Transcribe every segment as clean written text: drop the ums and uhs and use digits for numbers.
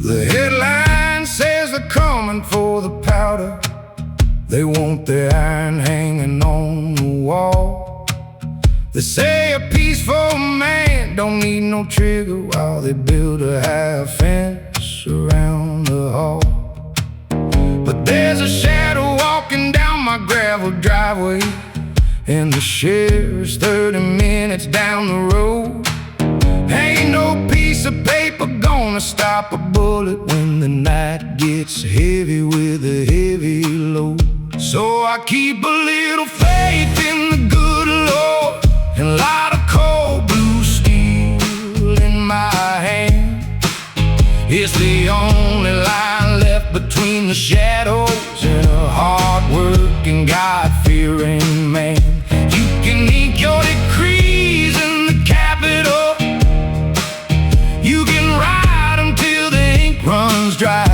The headline says they're coming for the powder. They want their iron hanging on the wall. They say a peaceful man don't need no trigger, while they build a high fence around the hall. But there's a shadow walking down my gravel driveway, and the sheriff's 30 minutes down the road. Ain't no piece of paper gonna stop a bullet when the night gets heavy with a heavy load. So I keep a little faith in the good Lord, and a lot of cold blue steel in my hand. It's the only line left between the shadows and a hard-working, God-fearing man. You can ink your decrees in the Capitol, you can write them till the ink runs dry,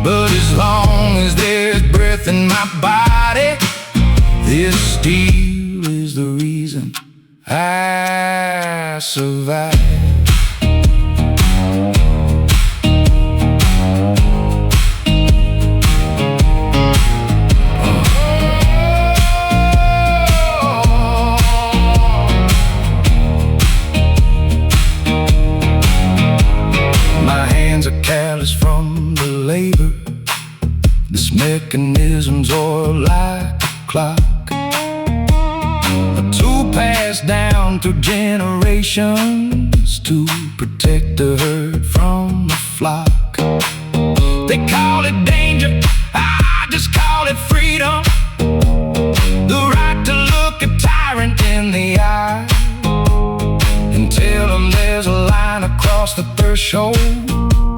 but as long as there's breath in my body, this steel is the reason I survive. My hands are callous from the labor. This mechanism's oil like a clock, a tool passed down through generations to protect the herd from the flock. They call it danger, I just call it freedom. The right to look a tyrant in the eye and tell them there's a line across the threshold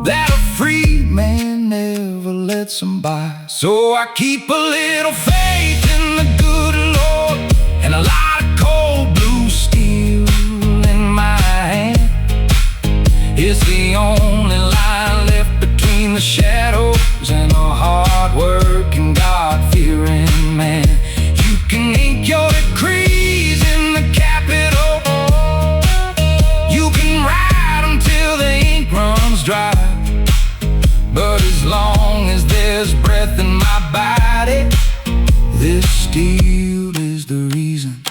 that a free man never lets them by. So I keep a little faith in the good Lord, and a lot of cold blue steel in my hand. It's the only line left between the shadows and a hard-working, God-fearing man. You can ink your decrees in the Capitol, you can write them till the ink runs dry, but as long as there's breath in my body, this steel is the reason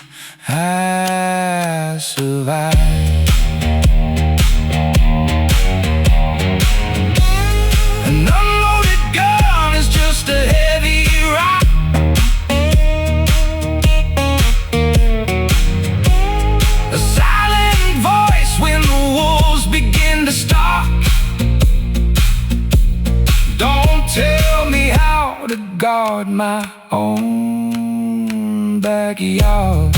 I survive. An unloaded gun is just a heavy rock. A silent voice when the wolves begin to stalk. Don't tell me how to guard my own backyard.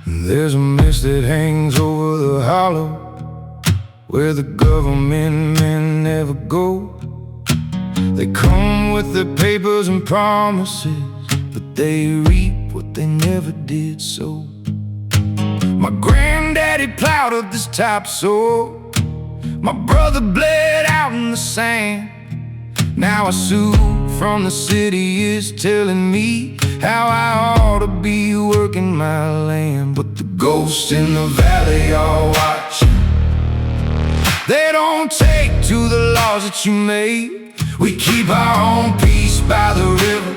There's a mist that hangs over the hollow where the government men never go. They come with their papers and promises, but they reap what they never did sow. My granddaddy plowed up this topsoil, my brother bled out in the sand. Now a suit from the city is telling me how I ought to be working my land. But the ghosts in the valley are watching. They don't take to the laws that you made. We keep our own peace by the river,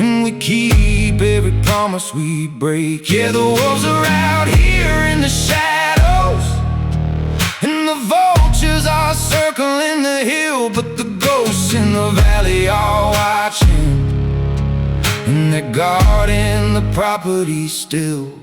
and we keep every promise we break. Yeah, the wolves are out here in the shadows, and the vultures are circling the hill, but the ghosts in the valley are watching, and they're guarding the property still.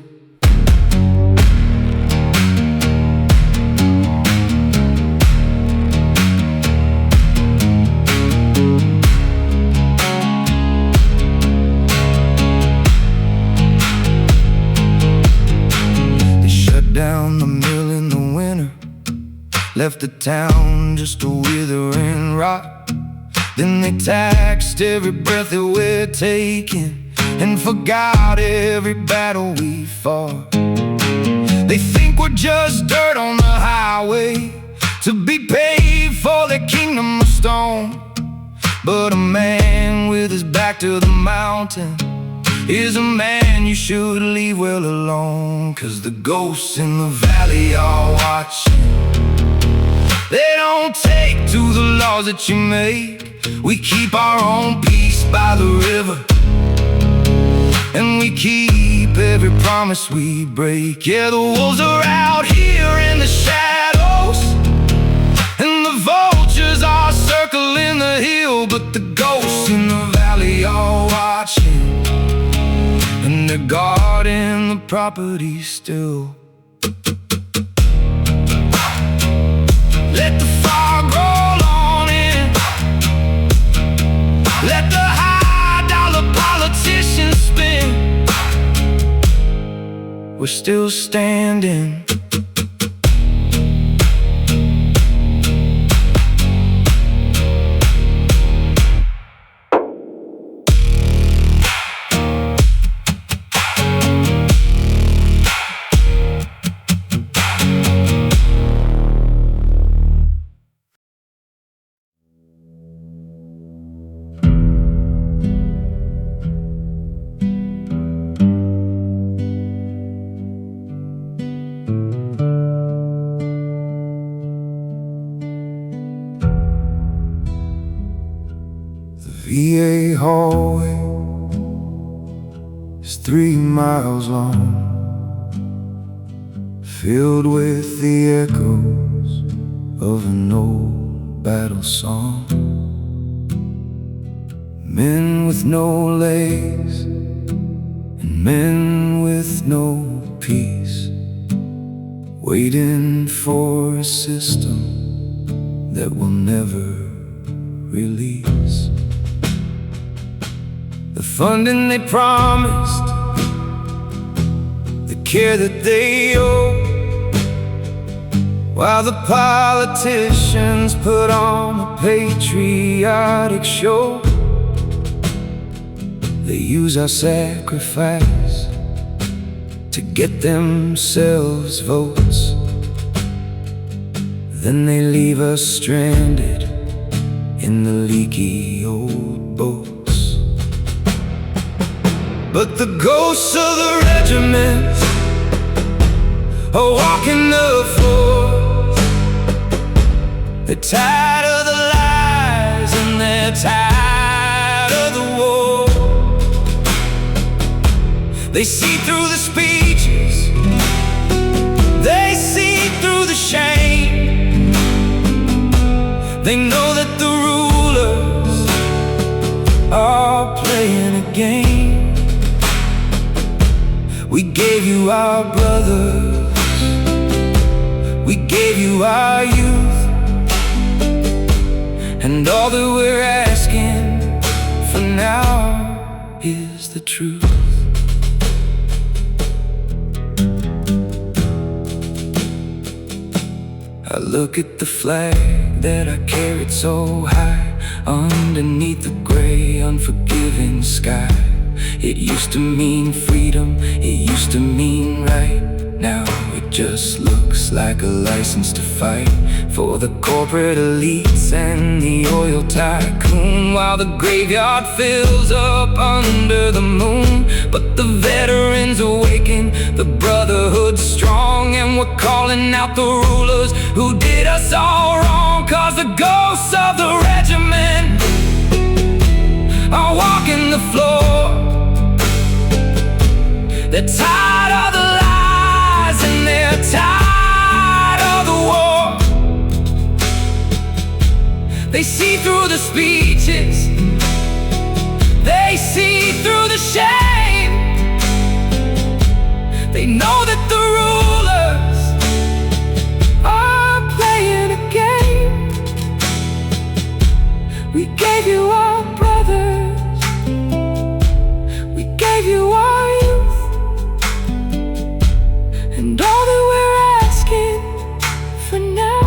left the town just a withering rot. Then they taxed every breath that we're taking and forgot every battle we fought. They think we're just dirt on the highway to be paid for their kingdom of stone. But a man with his back to the mountain is a man you should leave well alone. 'Cause the ghosts in the valley are watching. They don't take to the laws that you make. We keep our own peace by the river, and we keep every promise we break. Yeah, the wolves are out here in the shadows, and the vultures are circling the hill. But the ghosts in the valley are watching, and they're guarding the property still. Let the fog roll on in. Let the high-dollar politicians spin. We're still standing. VA hallway is 3 miles long, filled with the echoes of an old battle song. Men with no legs and men with no peace, waiting for a system that will never release. The funding they promised, the care that they owe, while the politicians put on a patriotic show. They use our sacrifice to get themselves votes, then they leave us stranded in the leaky old boats. But the ghosts of the regiments are walking the floor. They're tired of the lies and they're tired of the war. They see through the speeches, they see through the shame. They know that the rulers are playing a game. We gave you our brothers, we gave you our youth, and all that we're asking for now is the truth. I look at the flag that I carried so high underneath the gray, unforgiving sky. It used to mean freedom, it used to mean right. Now it just looks like a license to fight for the corporate elites and the oil tycoon, while the graveyard fills up under the moon. But the veterans awaken, the brotherhood's strong, and we're calling out the rulers who did us all wrong. 'Cause the ghosts of the regiment are walking the floor. They're tired of the lies and they're tired of the war. They see through the speeches, they see through the shame. They know that the rulers are playing a game. We gave you our brothers, we gave you our youth, and all that we're asking for now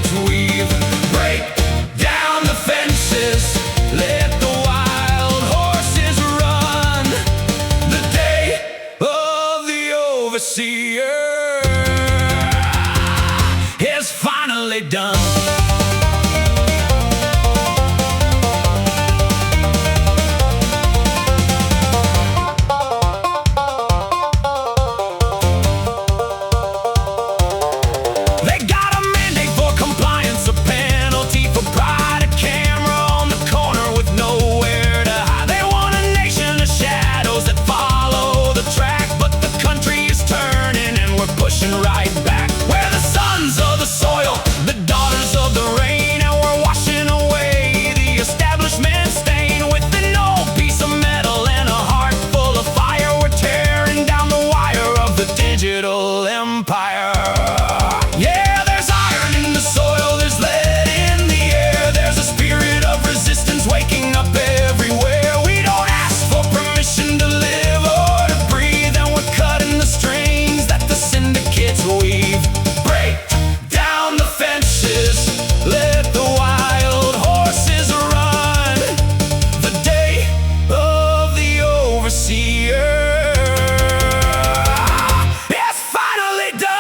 syndicates weave. Break down the fences, let the wild horses run. The day of the overseer is finally done. Right back where the sons of the soil, the daughters of the rain, and we're washing away the establishment stain. With an old piece of metal and a heart full of fire, we're tearing down the wire of the digital empire. Yeah, there's iron in the soil, there's lead in the air, there's a spirit of resistance waking up everywhere. We don't ask for permission to live or to breathe, and we're cutting the strings that the syndicates weave. Break down the fences, let the wild horses run. The day of the overseer is finally done.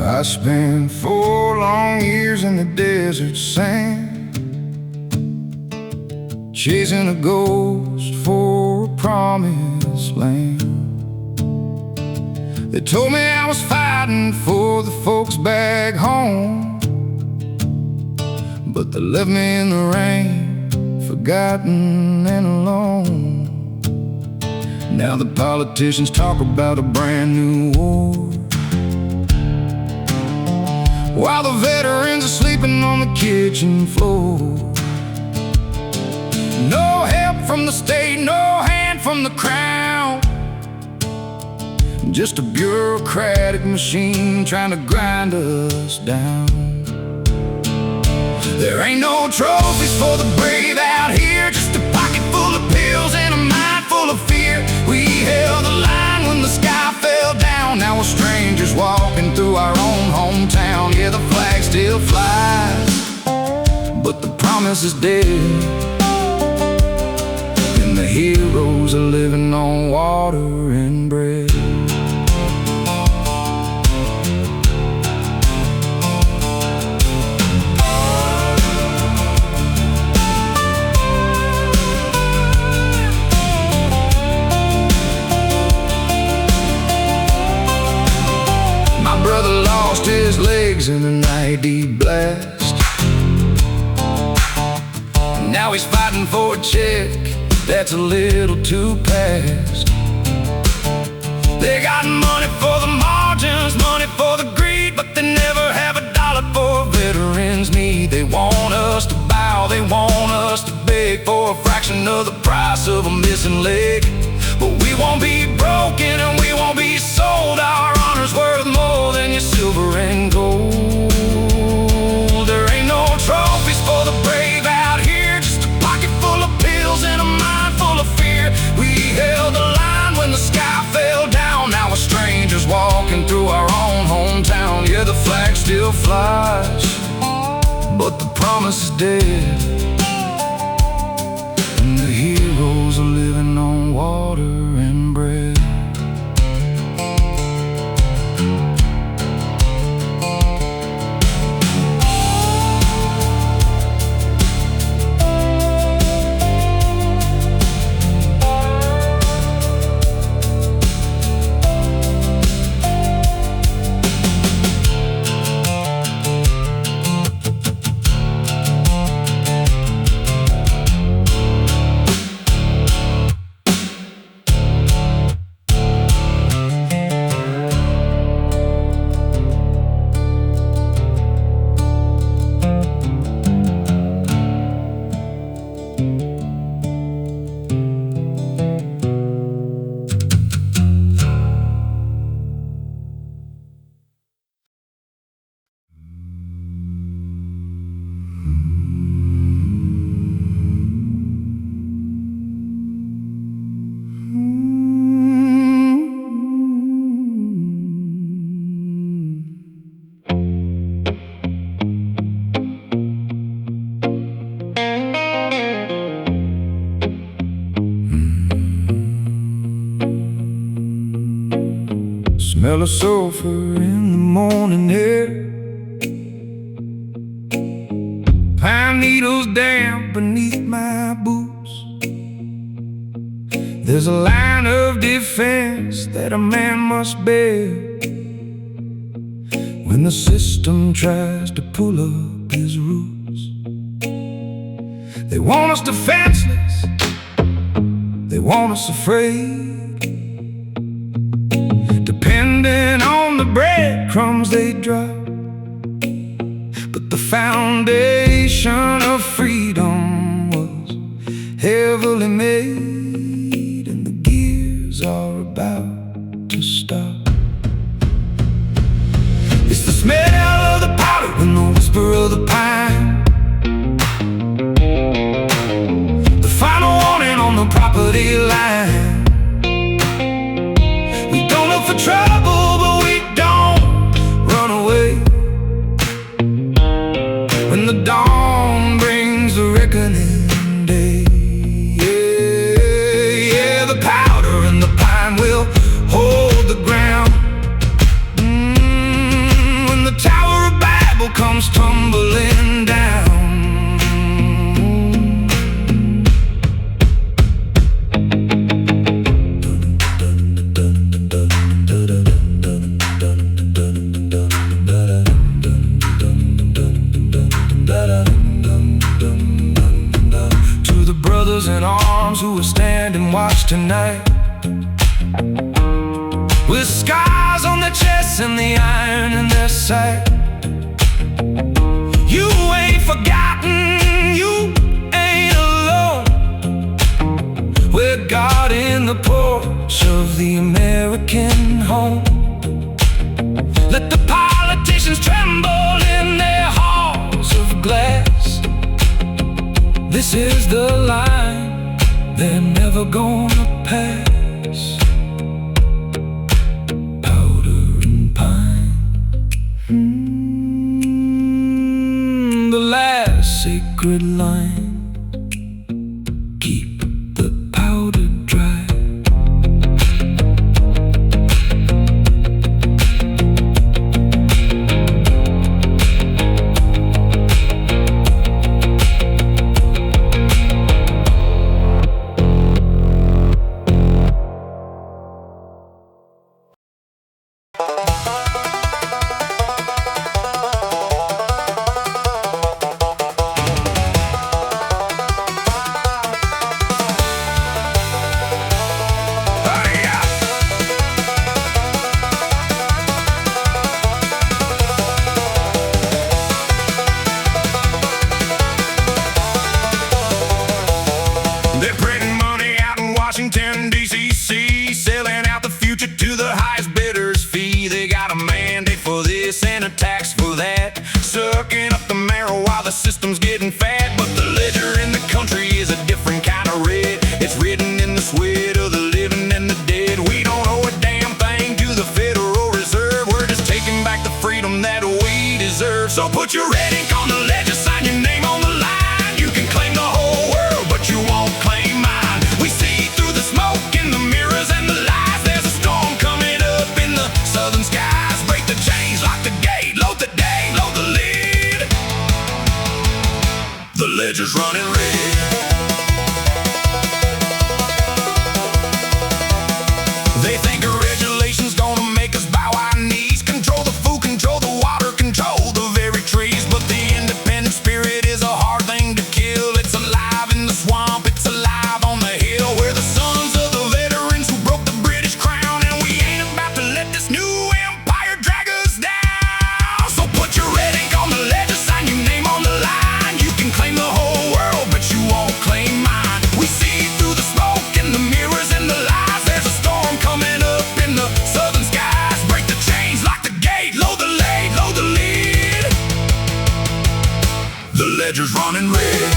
I spent 4 long years in the desert sand, chasing a ghost for a promised land. They told me I was fighting for the folks back home, but they left me in the rain, forgotten and alone. Now the politicians talk about a brand new war, while the veterans are sleeping on the kitchen floor. No help from the state, no hand from the crown, just a bureaucratic machine trying to grind us down. There ain't no trophies for the brave out here, just a pocket full of pills and a mind full of fear. We held the line when the sky fell down. Now we're strangers walking through our own hometown. Yeah, the flag still flies, but the promise is dead, and the heroes are living on water and bread. Brother lost his legs in an ID blast, now he's fighting for a check that's a little too past. They got money for the margins, money for the greed, but they never have a dollar for a veteran's need. They want us to bow, they want us to beg for a fraction of the price of a missing leg. But we won't be broken and we won't be sold. Our honor's worth more than your silver and gold. There ain't no trophies for the brave out here, just a pocket full of pills and a mind full of fear. We held the line when the sky fell down. Now we're strangers walking through our own hometown. Yeah, the flag still flies, but the promise is dead, and the heroes are living on water and bread. smell of sulfur in the morning air. Pine needles damp beneath my boots. There's a line of defense that a man must bear when the system tries to pull up his roots. They want us defenseless, they want us afraid, depending on the breadcrumbs they drop. But the foundation of freedom was heavily made, and the gears are about to stop. It's the smell of the powder and the whisper of the pine, the final warning on the property line. We don't look for trouble, but we don't run away. When the dawn brings the reckoning day, yeah, the powder and the pine will hold the ground. When the Tower of Babel comes tumbling down. To the brothers in arms who will stand and watch tonight, with scars on their chests and the iron in their sight. You ain't forgotten, you ain't alone. We're God in the porch of the American home. Let the politicians tremble in their halls of glass. This is the line they're never gonna pass. Powder and pine, the last sacred line. Keep the powder dry. They're printing money out in Washington, D.C., selling out the future to the highest bidder's fee. They got a mandate for this and a tax for that, sucking up the marrow while the system's getting fat. But the ledger in the country is a different kind of red. It's written in the sweat of the living and the dead. We don't owe a damn thing to the Federal Reserve. We're just taking back the freedom that we deserve. So put your red ink on the ledger, sign your name on the line. You can claim the whole world, but you won't claim mine. We see through the smoke in the mirrors and the lies. There's a storm coming up in the southern skies. Break the chains, lock the gate, load the day, load the lid. The ledger's running red. They think a regulation's gonna make us bow our knees, control the food, control the water, control the very trees. But the independent spirit is a hard thing to kill. It's alive in the swamp, it's alive on the hill. We're the sons of the veterans who broke the British crown, and we ain't about to let this new empire drag us down. So put your red ink on the ledger, sign your name on the line. You can claim the whole world, but you won't claim mine. We see through the smoke in the mirrors and the lies. There's a storm coming up in the southern skies. Break the chains, lock the gate, load the lid, load the lid. The ledger's running red.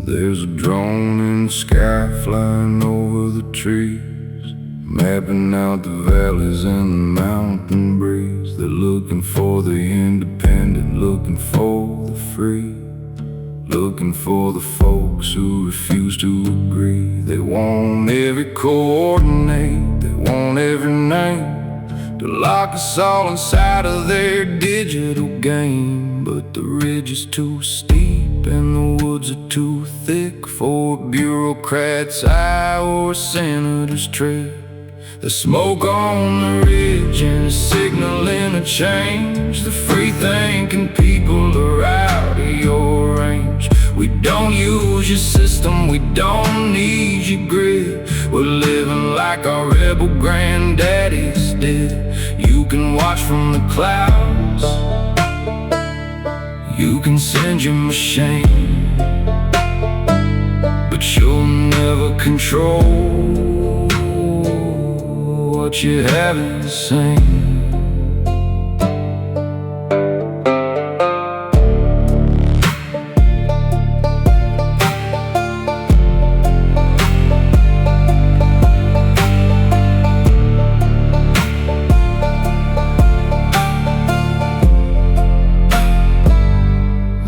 There's a drone in the sky flying over the trees, mapping out the valleys and the mountain breeze. They're looking for the independent, looking for the free, looking for the folks who refuse to agree. They want every coordinate, they want every name, to lock us all inside of their digital game. But the ridge is too steep and the woods are too thick for a bureaucrat's eye or a senator's trip. The smoke on the ridge and it's signaling a change. The free-thinking people are out of your range. We don't use your system, we don't need your grid. We're living like our rebel granddaddies did. You can watch from the clouds, you can send your machine, but you'll never control what you haven't seen.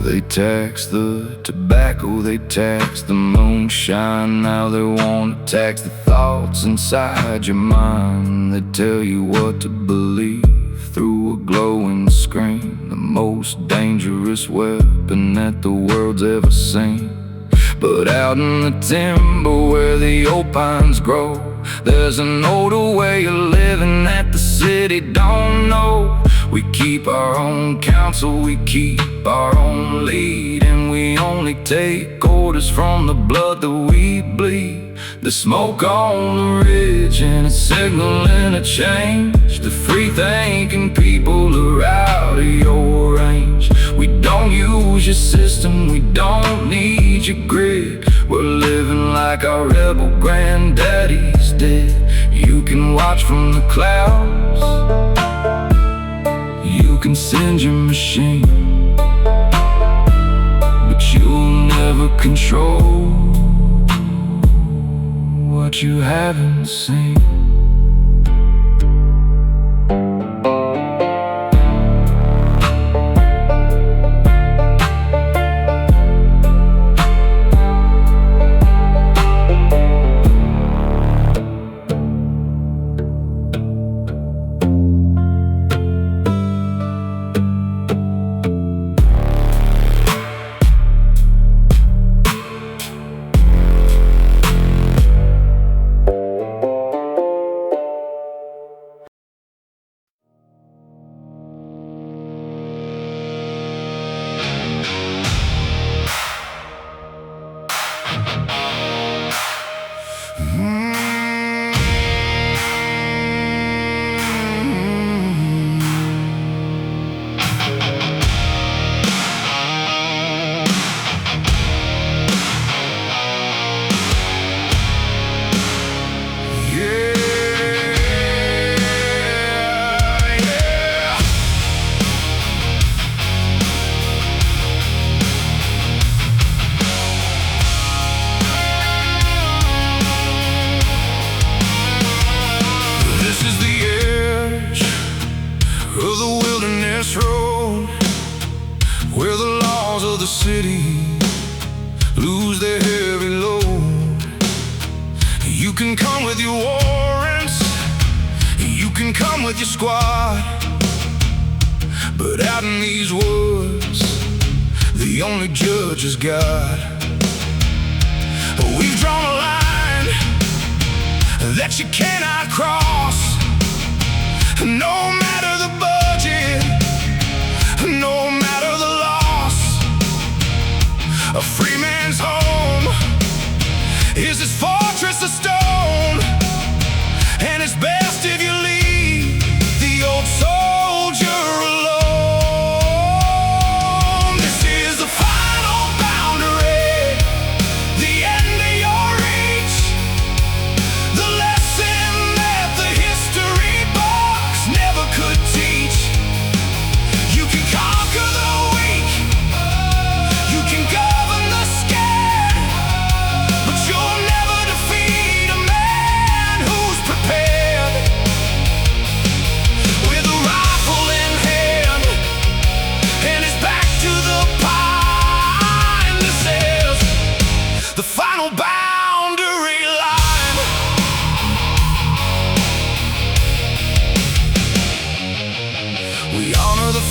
They tax the tobacco, they tax the moonshine. Now they want to tax the thoughts inside your mind. They tell you what to believe through a glowing screen, the most dangerous weapon that the world's ever seen. But out in the timber where the old pines grow, there's an older way of living that the city don't know. We keep our own counsel, we keep our own lead, and we only take orders from the blood that we bleed. The smoke on the ridge and it's signaling a change. The free-thinking people are out of your range. We don't use your system, we don't need your grid. We're living like our rebel granddaddies did. You can watch from the clouds, you can send your machine, but you'll never control what you haven't seen. Where the laws of the city lose their heavy load. You can come with your warrants, you can come with your squad, but out in these woods, the only judge is God. We've drawn a line that you cannot cross. No matter the budget, no matter the loss, a free man's home is his fortress of stone. And it's best if you leave the old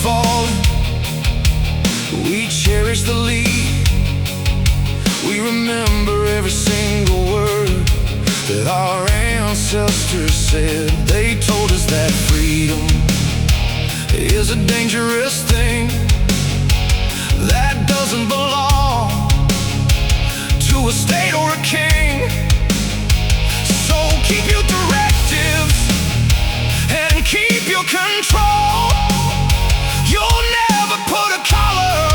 falling, we cherish the lead. We remember every single word that our ancestors said. They told us that freedom is a dangerous thing that doesn't belong to a state or a king. So keep your directives and keep your control. You'll never put a collar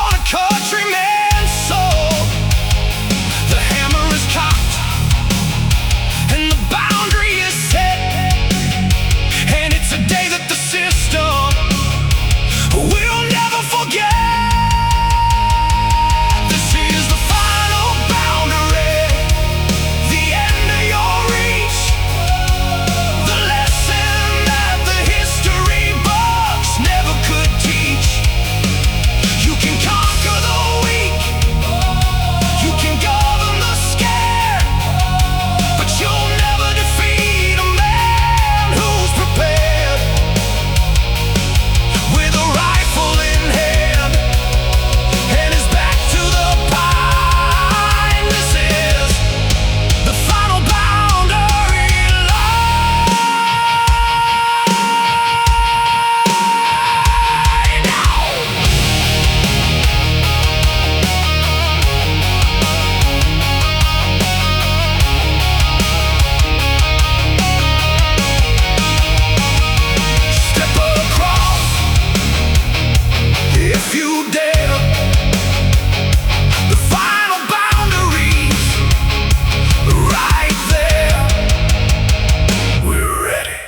on a countryman's soul. The hammer is cocked and the boundary is set, and it's a day that the system will never forget. This is the final boundary, the end of your reach, the lesson that the history books never could teach. You can conquer the weak, you can govern the scared, but you'll never defeat a man who's prepared. With a rifle in hand and his back to the pine, this is the final boundary line. Step across if you dare. The final boundaries right there. We're ready.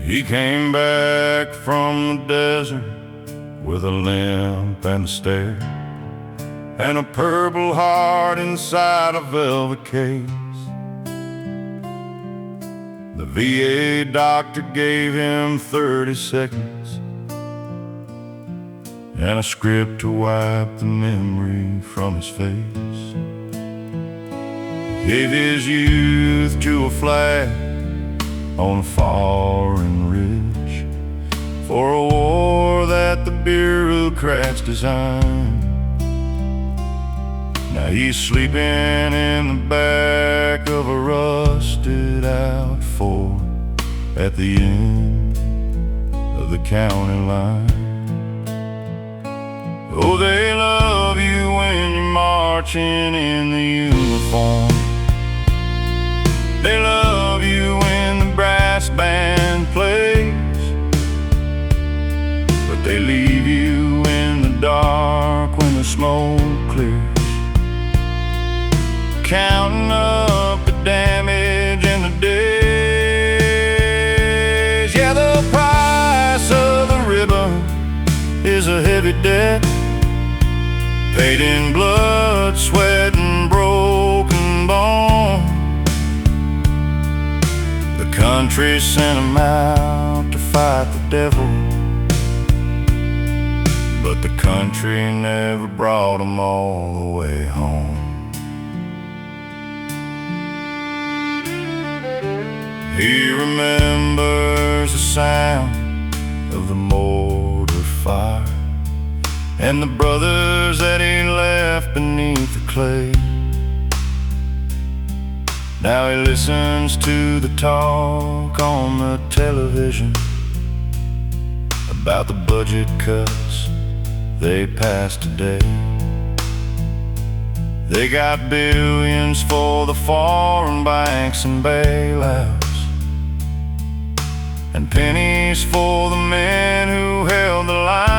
He came back from the desert with a limp and a stare, and a purple heart inside a velvet case. The VA doctor gave him 30 seconds and a script to wipe the memory from his face. Gave his youth to a flag on a foreign ridge for a war that the bureaucrats designed. Now he's sleeping in the back of a rusted out Ford at the end of the county line. Oh, they love you when you're marching in the uniform. They love you when the brass band plays, but they leave you in the dark when the smoke clears, counting up the damage in the days. Yeah, the price of the ribbon is a heavy debt, paid in blood, sweat, and broken bone. The country sent him out to fight the devil, but the country never brought him all the way home. He remembers the sound of the mortar fire and the brothers that he left beneath the clay. Now he listens to the talk on the television about the budget cuts they passed today. They got billions for the foreign banks and bailouts, and pennies for the men who held the line.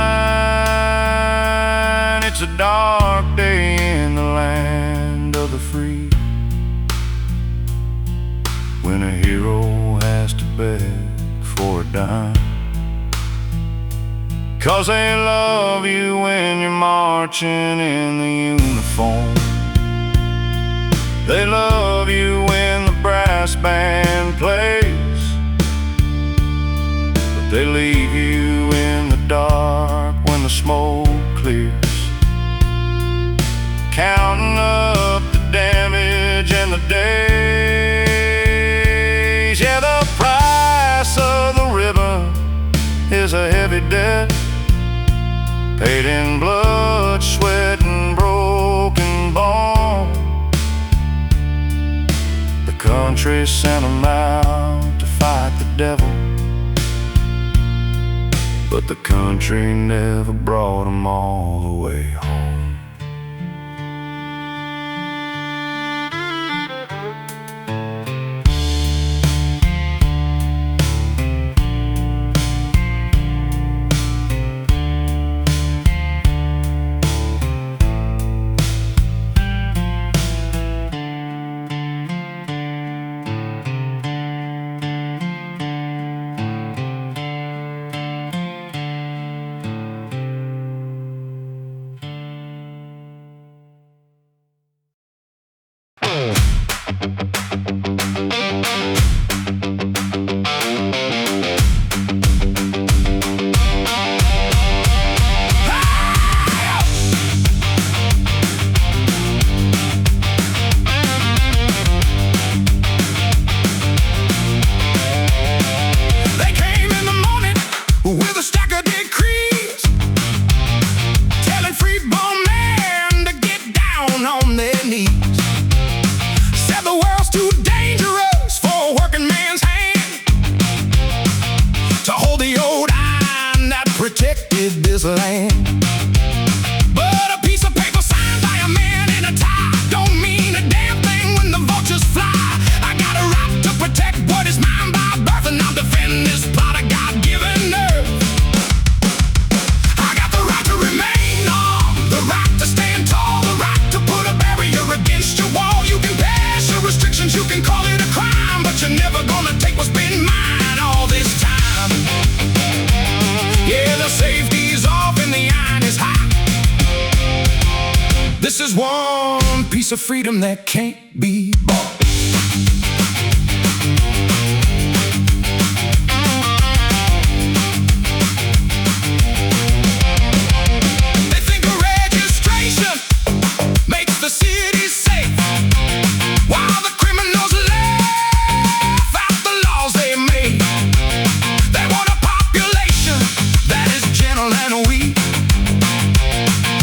It's a dark day in the land of the free, when a hero has to beg for a dime. 'Cause they love you when you're marching in the uniform. They love you band plays, but they leave you in the dark when the smoke clears, counting up the damage and the days. Yeah, the price of the ribbon is a heavy debt, paid in blood, sweat, and broken bone. The country sent 'em out to fight the devil, but the country never brought 'em all the way home. Protected this land, but a piece of paper signed by a man in a tie don't mean a damn thing when the vultures fly. I got a right to protect what is mine by birth, and I'll defend this plot of God-given earth. I got the right to remain armed, the right to stand tall, the right to put a barrier against your wall. You can pass your restrictions, you can call it a crime, but you're never gonna take what's been mine all this time. Yeah, the safety's off and the iron is hot. This is one piece of freedom that can't be bought. They think a registration makes the city safe, while the criminals laugh at the laws they made. They want a population that is gentle and weak,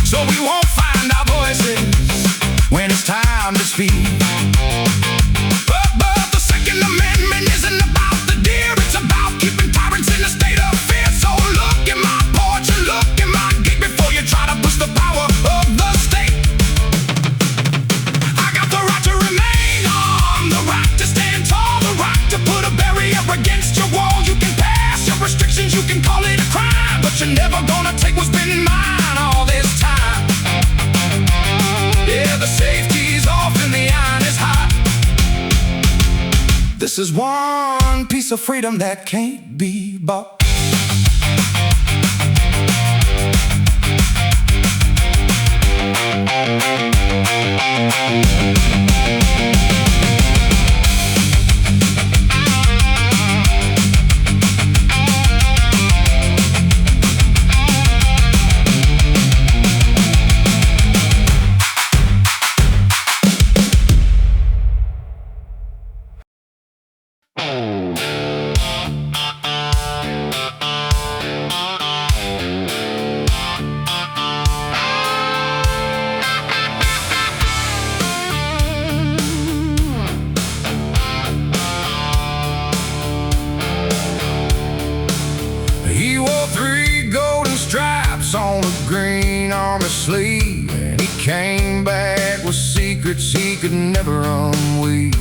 so we won't find our voices when it's time to speak. But the Second Amendment isn't about the deer, it's about keeping tyrants in a state of fear. So look at my porch and look at my gate before you try to push the power of the state. I got the right to remain armed, the right to stand tall, the right to put a barrier against your wall. You can pass your restrictions, you can call it a crime, but you're never gonna take what's been mine all this time. Yeah, the safety's off and the iron is hot. This is one piece of freedom that can't be bought. He wore 3 golden stripes on a green army sleeve, and he came back with secrets he could never unweave.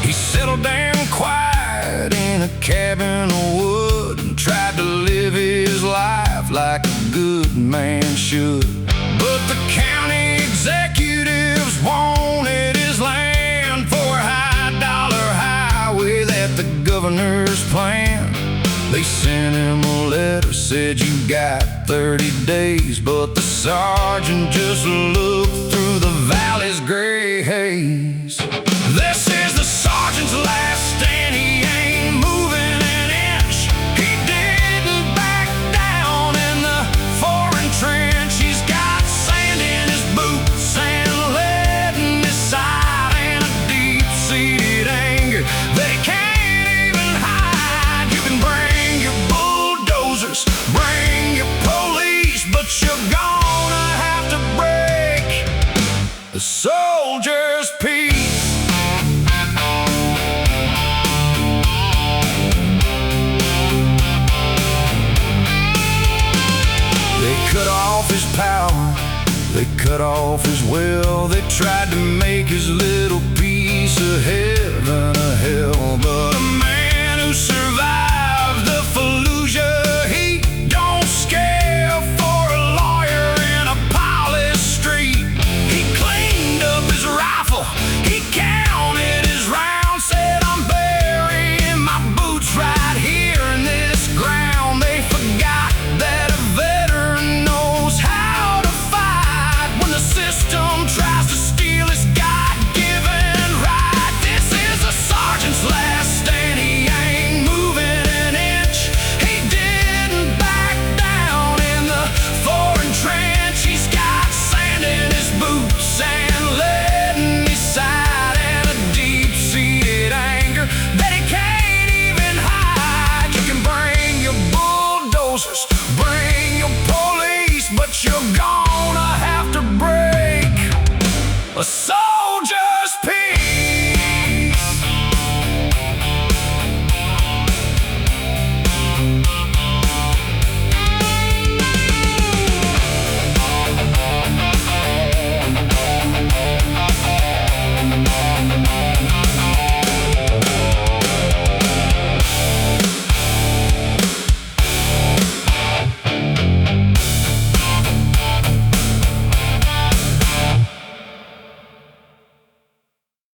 He settled down quiet in a cabin of wood and tried to live his life like a good man should. But the county executives wanted his land for a high-dollar highway that the governor's planned. They sent him a letter, said you got 30 days, but the sergeant just looked through the valley's gray haze. This is the sergeant's last soldier's peace. They cut off his power, they cut off his will. They tried to make his